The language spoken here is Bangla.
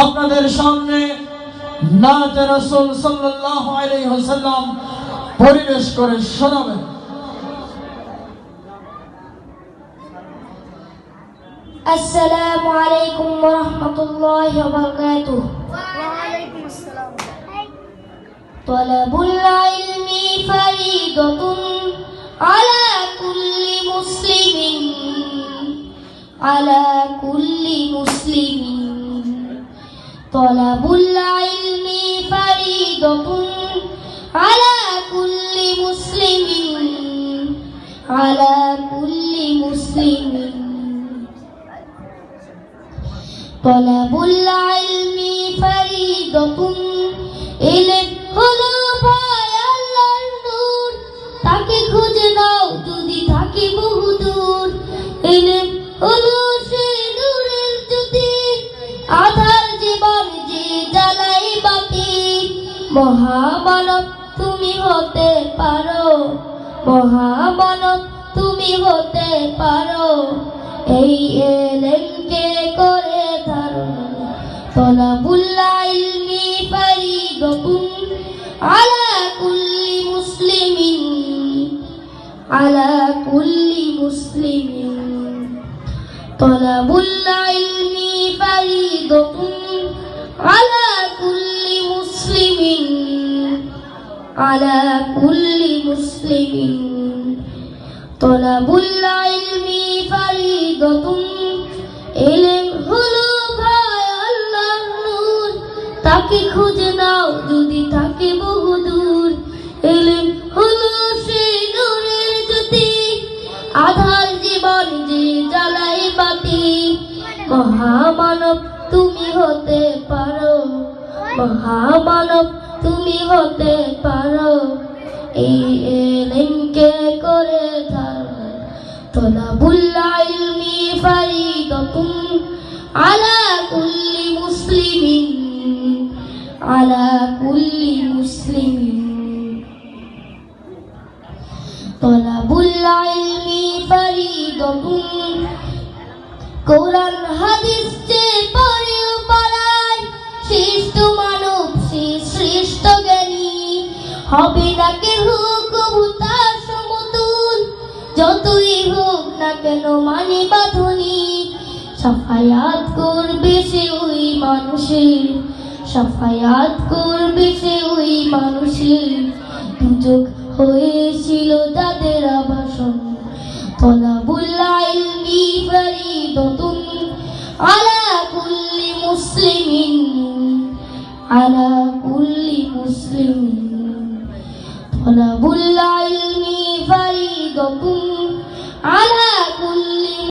আপনাদের সামনে নাত রাসূল সাল্লাল্লাহু আলাইহি ওয়াসাল্লাম পরিবেশ করে শোনাবেন। السلام عليكم ورحمة الله وبركاته. وعليكم السلام. طلب العلم فريضة على كل مسلم، على كل مسلم. طلب العلم فريضة على كل مسلم، على كل مسلم. طلب العلم فريضة ইলম হলো ভাই আল্লাহর নূর, তাকে খুঁজে নাও যদি থাকে বহুদূর। ইলম হলো সেই নূরের জ্যোতি, আধার জীবন যে জ্বালাই বাতি। মহামানব তুমি হতে পারো, মহামানব তুমি হতে পারো, এই ইলমকে করে ধারণ। তলাবুল ইলমি ফরিদাতুন আলা কুল্লি মুসলিমিন, আলা কুল্লি মুসলিমিন। তলাবুল ইলমি ফরিদাতুন আলা কুল্লি মুসলিমিন, আলা কুল্লি মুসলিমিন। তলাবুল ইলমি ফরিদাতুন ইলম হলো ভাই আল্লাহর নূর, তাকে খুঁজে নাও যদি থাকে বহুদূর। ইলম হলো সেই নূরের জ্যোতি, আধার জীবন যে জ্বালাই বাতি। মহামানব তুমি হতে পারো, মহামানব তুমি হতে পারো, এই ইলমকে করে ধারণ। তলাবুল ইলমি ফরিদাতুন আলা কুল্লি মুসলিমিন, আলা কুল্লি মুসলিমিন। তলাবুল ইলমি ফরিদাতুন কোরআন হাদিস যে পড়ে পড়ায়, শ্রেষ্ঠ মানব সে শ্রেষ্ঠ জ্ঞানী। হবে না কেহ কবু তার সমতুল, যতই হোক না কেন মানে বাঁধনি। সাফায়াত করবে সে ওই মানুষের, সাফায়াত করবে সে ওই মানুষের, দুজক হয়েছিল যাদের আবাসন। তলাবুল ইলমি ফরিদাতুন আলা কুল্লি মুসলিমিন, আলা কুল্লি মুসলিমিন। তলাবুল ইলমি ফরিদাতুন আলা